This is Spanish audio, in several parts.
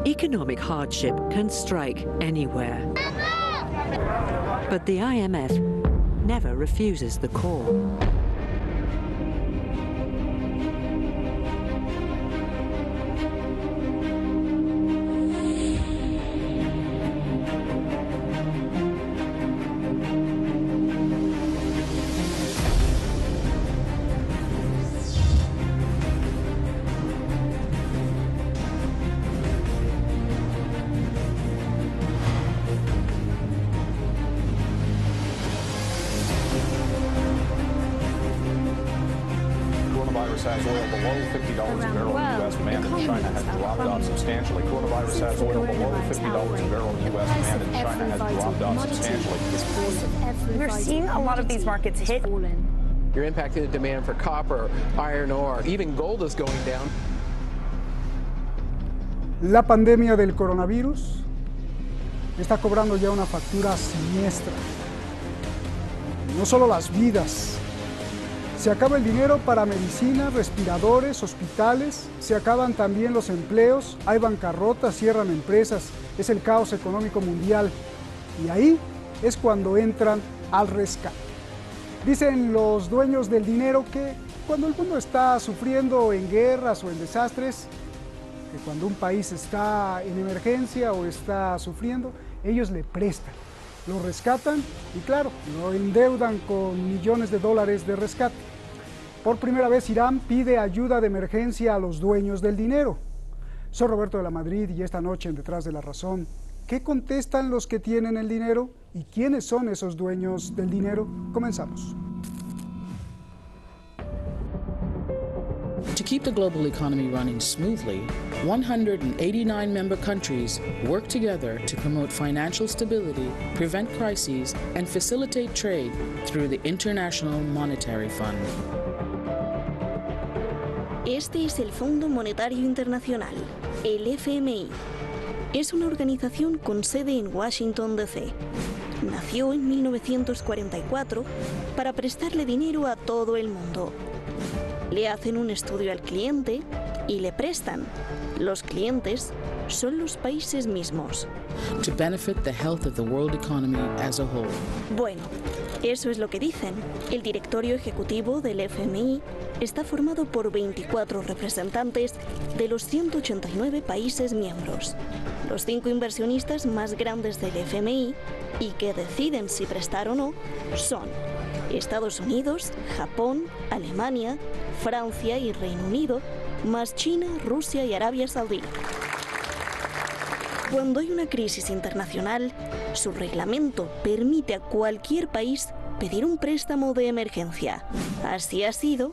Economic hardship can strike anywhere. But the IMF never refuses the call. Has oil below $50 a barrel. U.S. demand in China has dropped off substantially. Coronavirus has oil below $50 a barrel. U.S. demand in China has dropped off substantially. We're seeing a lot of these markets hit. You're impacting the demand for copper, iron ore, even gold is going down. La pandemia del coronavirus está cobrando ya una factura siniestra. No solo las vidas. Se acaba el dinero para medicinas, respiradores, hospitales, se acaban también los empleos, hay bancarrotas, cierran empresas, es el caos económico mundial. Y ahí es cuando entran al rescate. Dicen los dueños del dinero que cuando el mundo está sufriendo en guerras o en desastres, que cuando un país está en emergencia o está sufriendo, ellos le prestan, lo rescatan y claro, lo endeudan con millones de dólares de rescate. Por primera vez Irán pide ayuda de emergencia a los dueños del dinero. Soy Roberto de la Madrid y esta noche en Detrás de la Razón, ¿qué contestan los que tienen el dinero y quiénes son esos dueños del dinero? Comenzamos. To keep the global economy running smoothly, 189 member countries work together to promote financial stability, prevent crises, and facilitate trade through the International Monetary Fund. Este es el Fondo Monetario Internacional, el FMI. Es una organización con sede en Washington, D.C. Nació en 1944 para prestarle dinero a todo el mundo. Le hacen un estudio al cliente y le prestan. Los clientes son los países mismos. To benefit the health of the world economy as a whole. Bueno, eso es lo que dicen. El directorio ejecutivo del FMI está formado por 24 representantes de los 189 países miembros. Los 5 inversionistas más grandes del FMI y que deciden si prestar o no son Estados Unidos, Japón, Alemania, Francia y Reino Unido, más China, Rusia y Arabia Saudí. Cuando hay una crisis internacional, su reglamento permite a cualquier país pedir un préstamo de emergencia. Así ha sido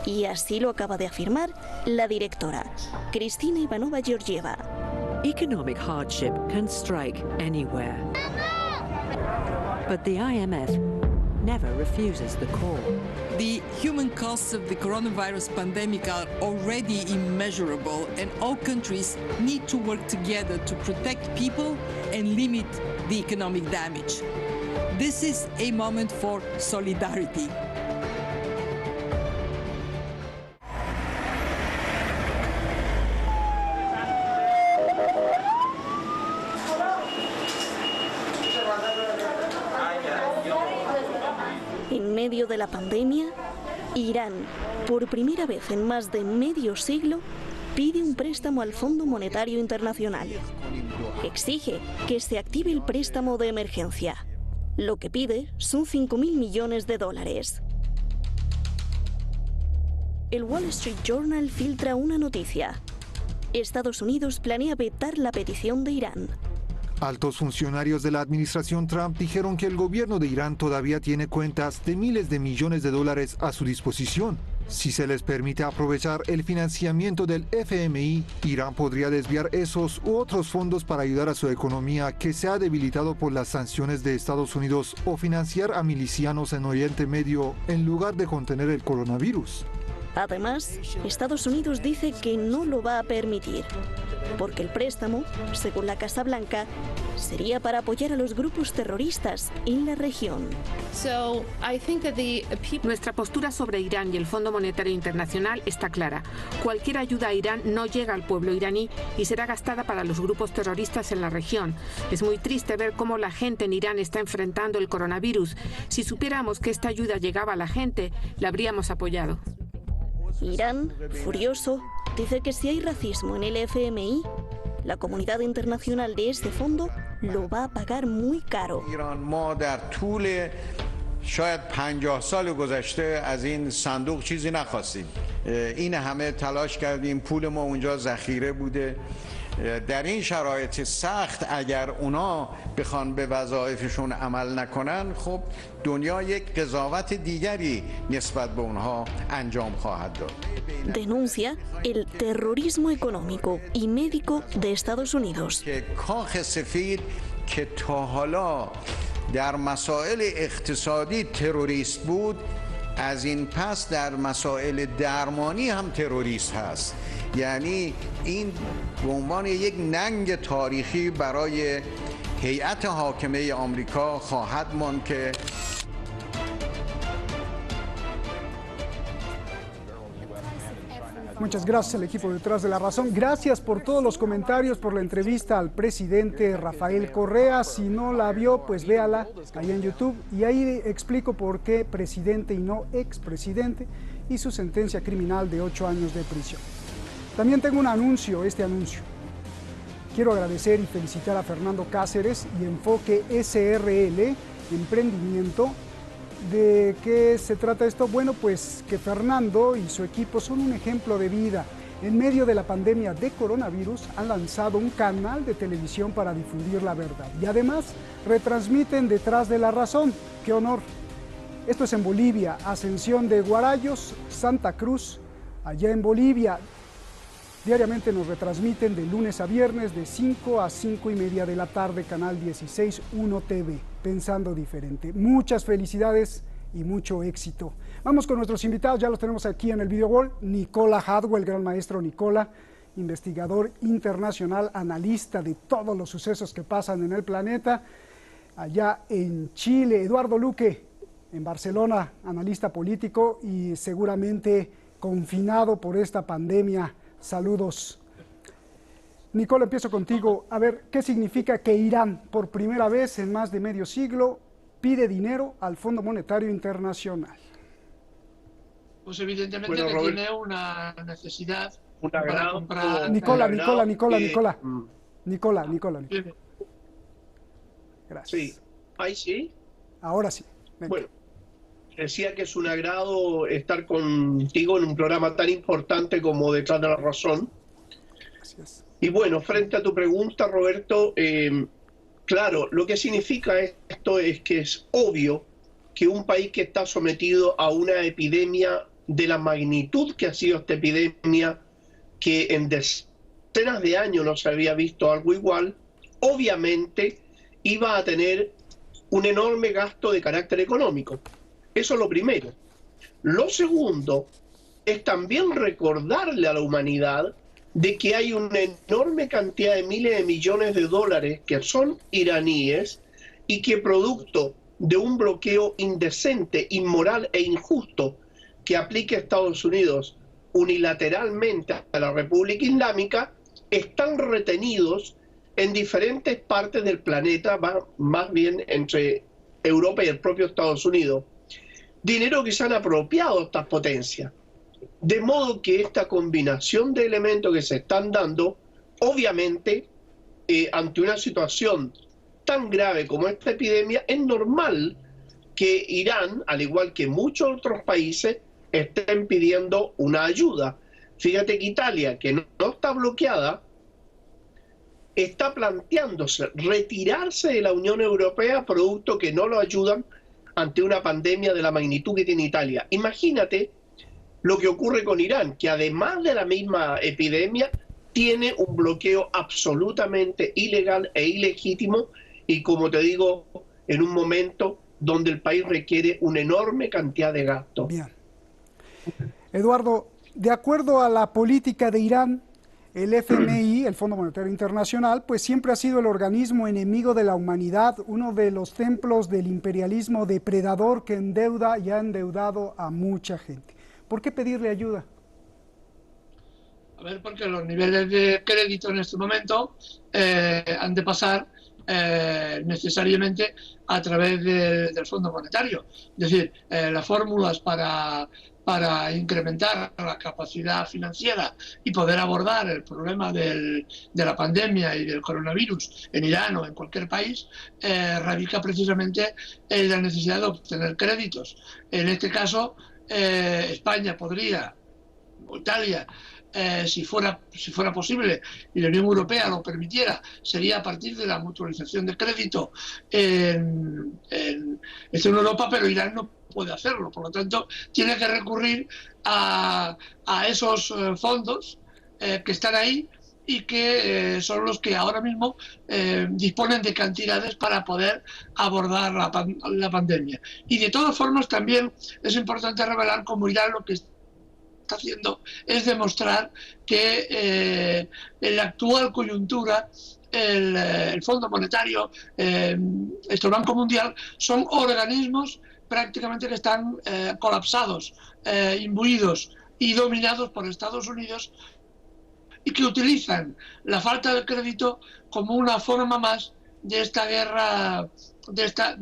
y así lo acaba de afirmar la directora, Cristina Ivanova-Georgieva. Economic hardship can strike anywhere. But the IMF never refuses the call. The human costs of the coronavirus pandemic are already immeasurable, and all countries need to work together to protect people and limit the economic damage. This is a moment for solidarity. En medio de la pandemia, Irán, por primera vez en más de medio siglo, pide un préstamo al Fondo Monetario Internacional. Exige que se active el préstamo de emergencia. Lo que pide son 5.000 millones de dólares. El Wall Street Journal filtra una noticia. Estados Unidos planea vetar la petición de Irán. Altos funcionarios de la administración Trump dijeron que el gobierno de Irán todavía tiene cuentas de miles de millones de dólares a su disposición. Si se les permite aprovechar el financiamiento del FMI, Irán podría desviar esos u otros fondos para ayudar a su economía que se ha debilitado por las sanciones de Estados Unidos o financiar a milicianos en Oriente Medio en lugar de contener el coronavirus. Además, Estados Unidos dice que no lo va a permitir, porque el préstamo, según la Casa Blanca, sería para apoyar a los grupos terroristas en la región. Nuestra postura sobre Irán y el Fondo Monetario Internacional está clara. Cualquier ayuda a Irán no llega al pueblo iraní y será gastada para los grupos terroristas en la región. Es muy triste ver cómo la gente en Irán está enfrentando el coronavirus. Si supiéramos que esta ayuda llegaba a la gente, la habríamos apoyado. Irán, furioso, dice que si hay racismo en el FMI, la comunidad internacional de este fondo lo va a pagar muy caro. شاید 50 سال گذشته از این صندوق چیزی نخواستیم. این همه تلاش کردیم، پول ما اونجا ذخیره بوده. در این شرایط سخت اگر اونا بخوان به وظایفشون عمل نکنن، خب دنیا یک قضاوت دیگری نسبت به اونها انجام خواهد داد. Denuncia el terrorismo económico y médico de Estados Unidos. که کاخ سفید که تا حالا در مسائل اقتصادی تروریست بود، از این پس در مسائل درمانی هم تروریست هست. یعنی این به عنوان یک ننگ تاریخی برای هیئت حاکمه آمریکا خواهد ماند که Muchas gracias al equipo detrás de La Razón. Gracias por todos los comentarios, por la entrevista al presidente Rafael Correa. Si no la vio, pues véala ahí en YouTube. Y ahí explico por qué presidente y no expresidente y su sentencia criminal de 8 años de prisión. También tengo un anuncio, Quiero agradecer y felicitar a Fernando Cáceres y Enfoque SRL, Emprendimiento. ¿De qué se trata esto? Bueno, pues que Fernando y su equipo son un ejemplo de vida. En medio de la pandemia de coronavirus han lanzado un canal de televisión para difundir la verdad. Y además retransmiten Detrás de la Razón. ¡Qué honor! Esto es en Bolivia, Ascensión de Guarayos, Santa Cruz, allá en Bolivia. Diariamente nos retransmiten de lunes a viernes de 5 a 5 y media de la tarde, canal 16 1 TV, Pensando Diferente. Muchas felicidades y mucho éxito. Vamos con nuestros invitados, ya los tenemos aquí en el video wall. Nicola Hadwell, gran maestro Nicola, investigador internacional, analista de todos los sucesos que pasan en el planeta. Allá en Chile, Eduardo Luque, en Barcelona, analista político y seguramente confinado por esta pandemia. Saludos. Nicola, empiezo contigo. A ver, ¿qué significa que Irán, por primera vez en más de medio siglo, pide dinero al Fondo Monetario Internacional? Pues evidentemente que tiene una necesidad para comprar... Nicola. Gracias. Sí. ¿Ahí sí? Ahora sí. Venga. Bueno, decía que es un agrado estar contigo en un programa tan importante como Detrás de la Razón. Gracias. Y bueno, frente a tu pregunta, Roberto, claro, lo que significa esto es que es obvio que un país que está sometido a una epidemia de la magnitud que ha sido esta epidemia, que en decenas de años no se había visto algo igual, obviamente iba a tener un enorme gasto de carácter económico. Eso es lo primero. Lo segundo es también recordarle a la humanidad de que hay una enorme cantidad de miles de millones de dólares que son iraníes y que producto de un bloqueo indecente, inmoral e injusto que aplica Estados Unidos unilateralmente a la República Islámica, están retenidos en diferentes partes del planeta, más bien entre Europa y el propio Estados Unidos. Dinero que se han apropiado estas potencias. De modo que esta combinación de elementos que se están dando, obviamente, ante una situación tan grave como esta epidemia, es normal que Irán, al igual que muchos otros países, estén pidiendo una ayuda. Fíjate que Italia, que no está bloqueada, está planteándose retirarse de la Unión Europea producto que no lo ayudan ante una pandemia de la magnitud que tiene Italia. Imagínate lo que ocurre con Irán, que además de la misma epidemia, tiene un bloqueo absolutamente ilegal e ilegítimo y, como te digo, en un momento donde el país requiere una enorme cantidad de gastos. Bien. Eduardo, de acuerdo a la política de Irán, el FMI, el Fondo Monetario Internacional, pues siempre ha sido el organismo enemigo de la humanidad, uno de los templos del imperialismo depredador que endeuda y ha endeudado a mucha gente. ¿Por qué pedirle ayuda? A ver, porque los niveles de crédito en este momento han de pasar necesariamente a través del Fondo Monetario. Es decir, las fórmulas para incrementar la capacidad financiera y poder abordar el problema de la pandemia y del coronavirus en Irán o en cualquier país radica precisamente en la necesidad de obtener créditos. En este caso, España podría, o Italia, si fuera posible y la Unión Europea lo permitiera, sería a partir de la mutualización de crédito en Europa, pero Irán no puede hacerlo. Por lo tanto, tiene que recurrir a esos fondos que están ahí y que son los que ahora mismo disponen de cantidades para poder abordar la pandemia. Y de todas formas también es importante revelar cómo Irán lo que está haciendo es demostrar que en la actual coyuntura el Fondo Monetario, el Banco Mundial, son organismos prácticamente que están colapsados, imbuidos y dominados por Estados Unidos, y que utilizan la falta de crédito como una forma más de esta guerra, de esta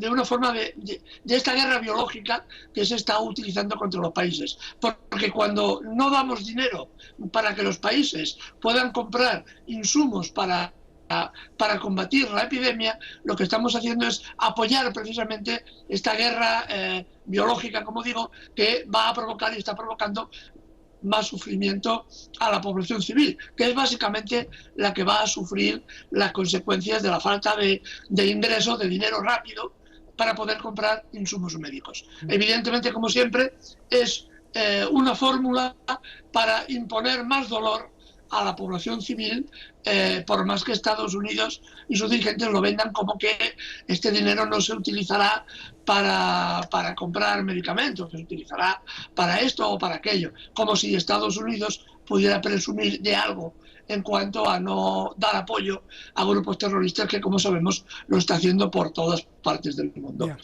guerra biológica que se está utilizando contra los países. Porque cuando no damos dinero para que los países puedan comprar insumos para combatir la epidemia, lo que estamos haciendo es apoyar precisamente esta guerra biológica, como digo, que va a provocar y está provocando más sufrimiento a la población civil, que es básicamente la que va a sufrir las consecuencias de la falta de ingresos, de dinero rápido para poder comprar insumos médicos. Evidentemente, como siempre, es una fórmula para imponer más dolor a la población civil, por más que Estados Unidos y sus dirigentes lo vendan como que este dinero no se utilizará para comprar medicamentos, que se utilizará para esto o para aquello, como si Estados Unidos pudiera presumir de algo en cuanto a no dar apoyo a grupos terroristas que, como sabemos, lo está haciendo por todas partes del mundo.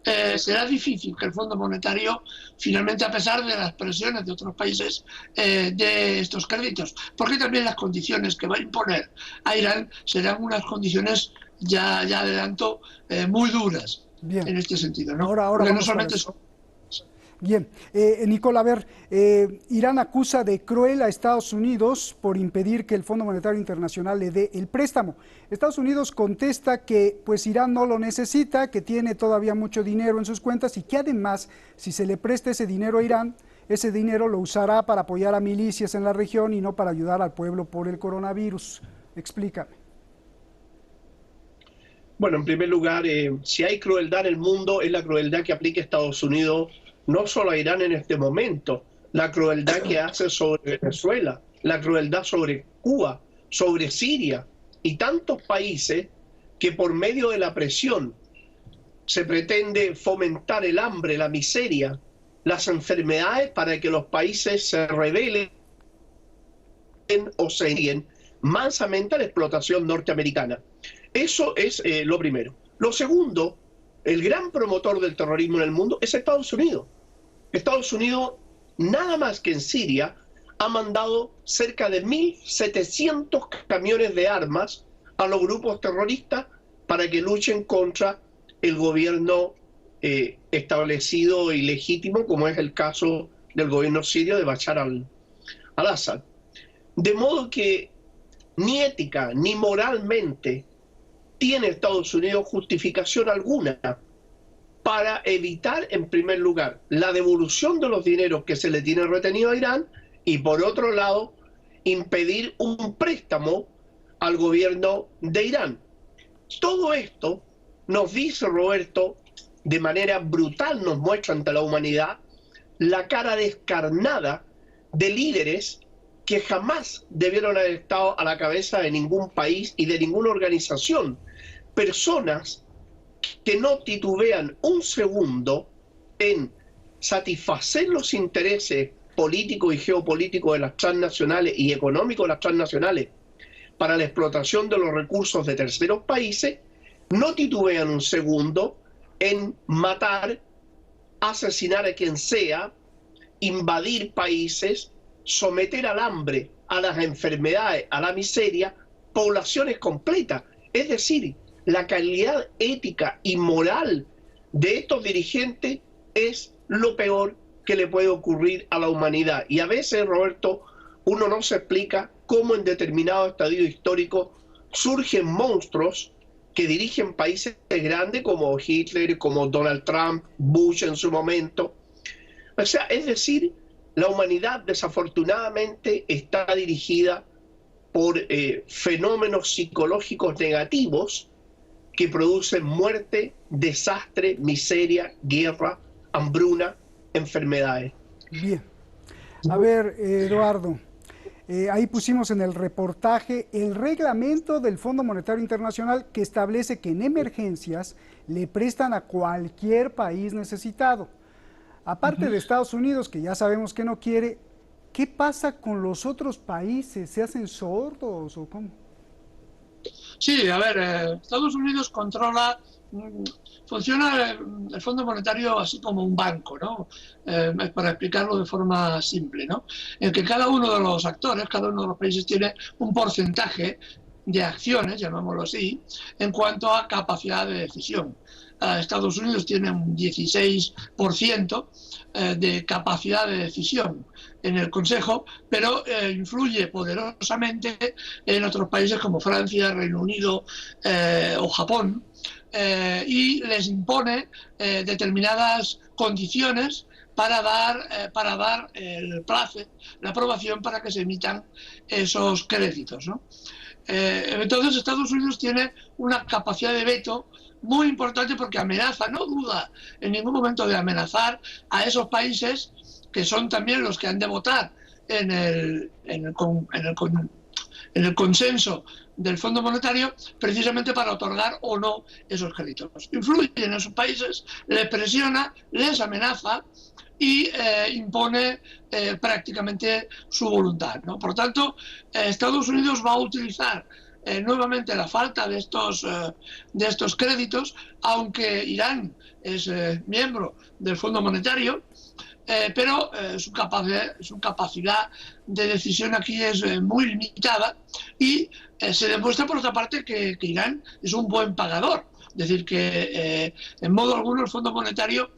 Será difícil que el Fondo Monetario, finalmente, a pesar de las presiones de otros países, de estos créditos, porque también las condiciones que va a imponer a Irán serán unas condiciones, ya adelanto, muy duras. Bien. En este sentido, ¿no? Ahora porque no vamos solamente para eso. son... Bien, Nicole, a ver, Irán acusa de cruel a Estados Unidos por impedir que el Fondo Monetario Internacional le dé el préstamo. Estados Unidos contesta que pues Irán no lo necesita, que tiene todavía mucho dinero en sus cuentas y que además, si se le presta ese dinero a Irán, ese dinero lo usará para apoyar a milicias en la región y no para ayudar al pueblo por el coronavirus. Explícame. Bueno, en primer lugar, si hay crueldad en el mundo, es la crueldad que aplica Estados Unidos no solo a Irán en este momento, la crueldad que hace sobre Venezuela, la crueldad sobre Cuba, sobre Siria y tantos países que por medio de la presión se pretende fomentar el hambre, la miseria, las enfermedades para que los países se rebelen o se nieguen mansamente a la explotación norteamericana. Eso es lo primero. Lo segundo, el gran promotor del terrorismo en el mundo es Estados Unidos. Estados Unidos, nada más que en Siria, ha mandado cerca de 1.700 camiones de armas a los grupos terroristas para que luchen contra el gobierno establecido y legítimo, como es el caso del gobierno sirio de Bashar al-Assad. De modo que ni ética ni moralmente tiene Estados Unidos justificación alguna para evitar, en primer lugar, la devolución de los dineros que se le tiene retenido a Irán y, por otro lado, impedir un préstamo al gobierno de Irán. Todo esto nos dice, Roberto, de manera brutal nos muestra ante la humanidad la cara descarnada de líderes que jamás debieron haber estado a la cabeza de ningún país y de ninguna organización. Personas que no titubean un segundo en satisfacer los intereses político y geopolítico de las transnacionales y económico de las transnacionales para la explotación de los recursos de terceros países, no titubean un segundo en matar, asesinar a quien sea, invadir países, someter al hambre, a las enfermedades, a la miseria, poblaciones completas. Es decir, la calidad ética y moral de estos dirigentes es lo peor que le puede ocurrir a la humanidad. Y a veces, Roberto, uno no se explica cómo en determinado estadio histórico surgen monstruos que dirigen países grandes como Hitler, como Donald Trump, Bush en su momento. O sea, es decir, la humanidad desafortunadamente está dirigida por fenómenos psicológicos negativos que producen muerte, desastre, miseria, guerra, hambruna, enfermedades. Bien. A ver, Eduardo, ahí pusimos en el reportaje el reglamento del Fondo Monetario Internacional que establece que en emergencias le prestan a cualquier país necesitado. Aparte de Estados Unidos, que ya sabemos que no quiere, ¿qué pasa con los otros países? ¿Se hacen sordos o cómo? Sí, a ver, Estados Unidos controla, funciona el Fondo Monetario así como un banco, ¿no? Para explicarlo de forma simple, ¿no? En que cada uno de los actores, cada uno de los países tiene un porcentaje de acciones, llamémoslo así, en cuanto a capacidad de decisión. Estados Unidos tiene un 16% de capacidad de decisión en el Consejo, pero influye poderosamente en otros países como Francia, Reino Unido o Japón, y les impone determinadas condiciones para dar el plazo, la aprobación para que se emitan esos créditos, ¿no? Entonces Estados Unidos tiene una capacidad de veto muy importante porque amenaza, no duda en ningún momento de amenazar a esos países que son también los que han de votar en el consenso del Fondo Monetario, precisamente para otorgar o no esos créditos. Influye en esos países, les presiona, les amenaza y impone prácticamente su voluntad, ¿no? Por tanto, Estados Unidos va a utilizar nuevamente la falta de estos créditos, aunque Irán es miembro del Fondo Monetario, pero su capacidad de decisión aquí es muy limitada y se demuestra por otra parte que Irán es un buen pagador. Es decir, que en modo alguno el Fondo Monetario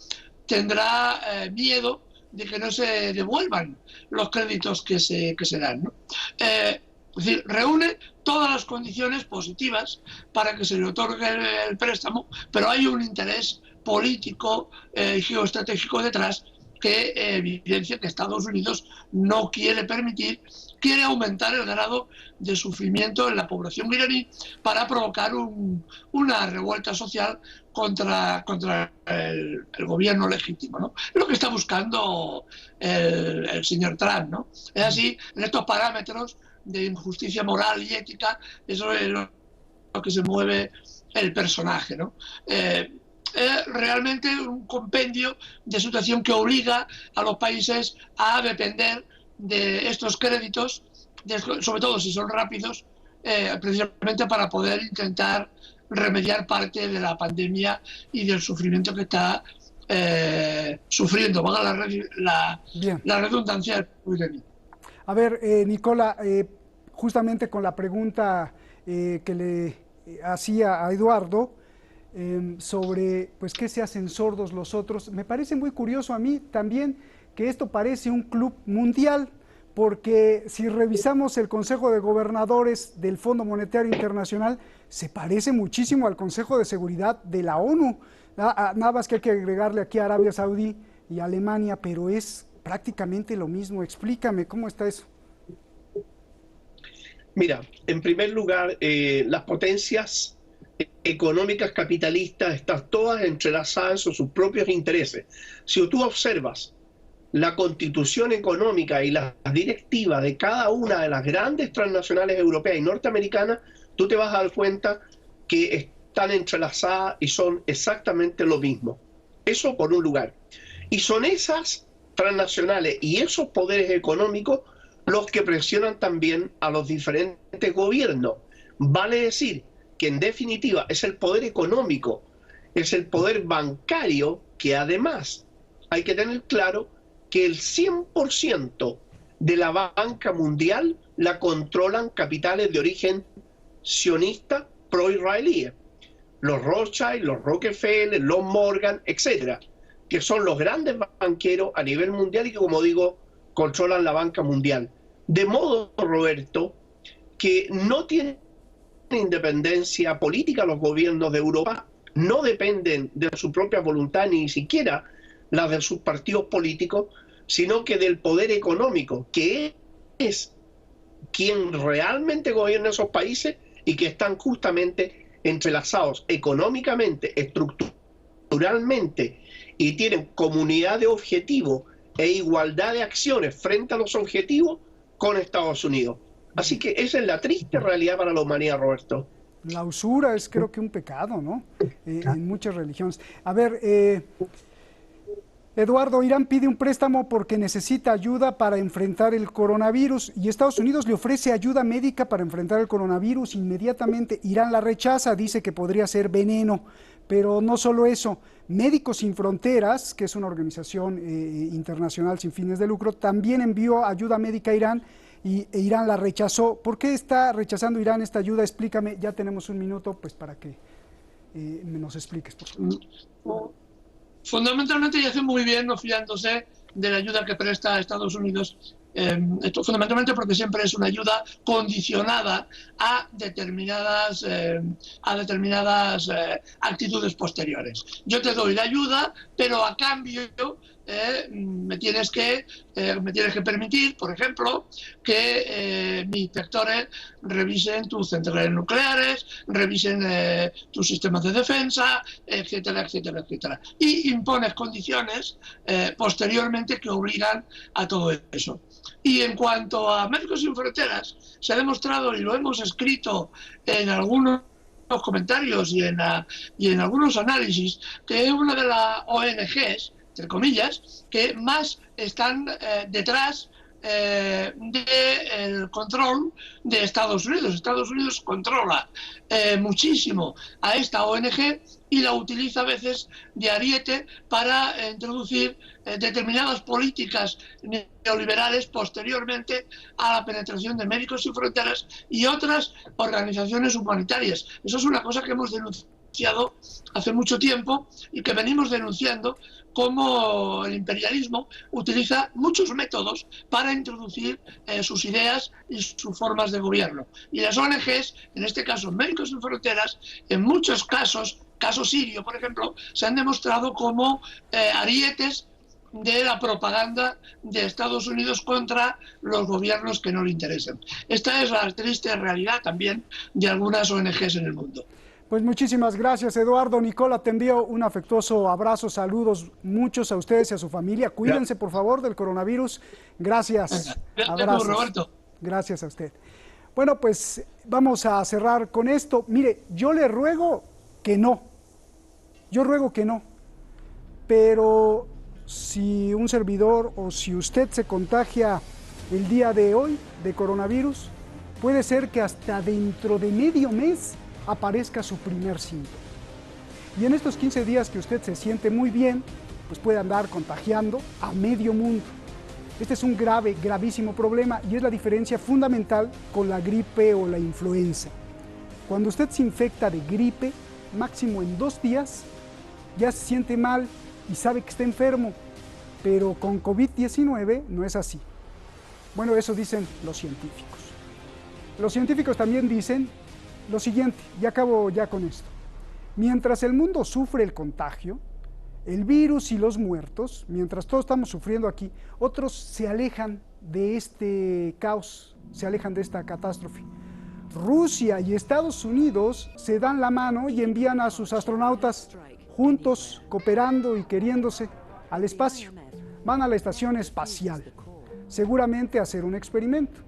tendrá miedo de que no se devuelvan los créditos que se dan, ¿no? Es decir, reúne todas las condiciones positivas para que se le otorgue el préstamo, pero hay un interés político y geoestratégico detrás que evidencia que Estados Unidos no quiere permitir, quiere aumentar el grado de sufrimiento en la población iraní para provocar una revuelta social contra el gobierno legítimo, ¿no? Es lo que está buscando el señor Trump, ¿no? Es así, en estos parámetros de injusticia moral y ética, eso es lo que se mueve el personaje, ¿no? Es realmente un compendio de situación que obliga a los países a depender de estos créditos, sobre todo si son rápidos, precisamente para poder intentar remediar parte de la pandemia y del sufrimiento que está sufriendo, valga la redundancia del pueblo iraní. A ver, Nicola, justamente con la pregunta que le hacía a Eduardo, sobre pues qué se hacen sordos los otros, me parece muy curioso a mí también que esto parece un club mundial, porque si revisamos el Consejo de Gobernadores del Fondo Monetario Internacional, se parece muchísimo al Consejo de Seguridad de la ONU, nada más que hay que agregarle aquí a Arabia Saudí y Alemania, pero es prácticamente lo mismo. Explícame, ¿cómo está eso? Mira, en primer lugar, las potencias económicas capitalistas están todas entrelazadas en sus propios intereses. Si tú observas la constitución económica y las directivas de cada una de las grandes transnacionales europeas y norteamericanas, tú te vas a dar cuenta que están entrelazadas y son exactamente lo mismo. Eso por un lugar. Y son esas transnacionales y esos poderes económicos los que presionan también a los diferentes gobiernos. Vale decir que en definitiva es el poder económico, es el poder bancario, que además hay que tener claro que el 100% de la banca mundial la controlan capitales de origen sionista pro-israelíes. Los Rothschild, los Rockefeller, los Morgan, etcétera, que son los grandes banqueros a nivel mundial y que, como digo, controlan la banca mundial. De modo, Roberto, que no tienen independencia política los gobiernos de Europa, no dependen de su propia voluntad, ni siquiera la de sus partidos políticos, sino que del poder económico, que es quien realmente gobierna esos países y que están justamente entrelazados económicamente, estructuralmente, y tienen comunidad de objetivos e igualdad de acciones frente a los objetivos con Estados Unidos. Así que esa es la triste realidad para la humanidad, Roberto. La usura es, creo que, un pecado, ¿no? En muchas religiones. A ver, Eduardo, Irán pide un préstamo porque necesita ayuda para enfrentar el coronavirus y Estados Unidos le ofrece ayuda médica para enfrentar el coronavirus. Inmediatamente Irán la rechaza, dice que podría ser veneno. Pero no solo eso, Médicos Sin Fronteras, que es una organización internacional sin fines de lucro, también envió ayuda médica a Irán e Irán la rechazó. ¿Por qué está rechazando Irán esta ayuda? Explícame, ya tenemos un minuto pues para que nos expliques, por favor. Fundamentalmente, y hace muy bien no fiándose de la ayuda que presta a Estados Unidos, esto fundamentalmente porque siempre es una ayuda condicionada a determinadas actitudes posteriores. Yo te doy la ayuda, pero a cambio me tienes que permitir, por ejemplo, que mis inspectores revisen tus centrales nucleares, revisen tus sistemas de defensa, etcétera, etcétera, etcétera. Y impones condiciones posteriormente que obligan a todo eso. Y en cuanto a Médicos Sin Fronteras, se ha demostrado, y lo hemos escrito en algunos comentarios y en algunos análisis, que es una de las ONGs, entre comillas, que más están detrás del control de Estados Unidos. Estados Unidos controla muchísimo a esta ONG y la utiliza a veces de ariete para introducir determinadas políticas neoliberales posteriormente a la penetración de Médicos Sin Fronteras y otras organizaciones humanitarias. Eso es una cosa que hemos denunciado hace mucho tiempo y que venimos denunciando, cómo el imperialismo utiliza muchos métodos para introducir sus ideas y sus formas de gobierno. Y las ONGs, en este caso Médicos Sin Fronteras, en muchos casos, caso sirio, por ejemplo, se han demostrado como arietes de la propaganda de Estados Unidos contra los gobiernos que no le interesan. Esta es la triste realidad también de algunas ONGs en el mundo. Pues muchísimas gracias, Eduardo. Nicola, te envío un afectuoso abrazo, saludos muchos a ustedes y a su familia. Cuídense, por favor, del coronavirus. Gracias. Abrazos. Roberto. Gracias a usted. Bueno, pues vamos a cerrar con esto. Mire, yo le ruego que no. Yo ruego que no. Pero si un servidor o si usted se contagia el día de hoy de coronavirus, puede ser que hasta dentro de medio mes aparezca su primer síntoma. Y en estos 15 días que usted se siente muy bien, pues puede andar contagiando a medio mundo. Este es un gravísimo problema y es la diferencia fundamental con la gripe o la influenza. Cuando usted se infecta de gripe, máximo en 2 días, ya se siente mal y sabe que está enfermo, pero con COVID-19 no es así. Bueno, eso dicen los científicos. Los científicos también dicen lo siguiente, y acabo ya con esto. Mientras el mundo sufre el contagio, el virus y los muertos, mientras todos estamos sufriendo aquí, otros se alejan de este caos, se alejan de esta catástrofe. Rusia y Estados Unidos se dan la mano y envían a sus astronautas juntos, cooperando y queriéndose al espacio. Van a la estación espacial, seguramente a hacer un experimento,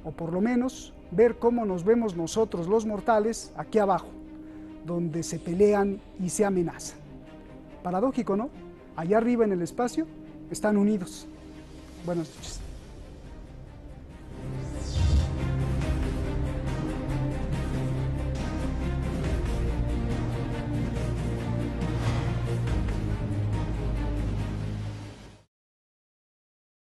o por lo menos ver cómo nos vemos nosotros los mortales aquí abajo, donde se pelean y se amenazan. Paradójico, ¿no? Allá arriba en el espacio están unidos. Buenas noches.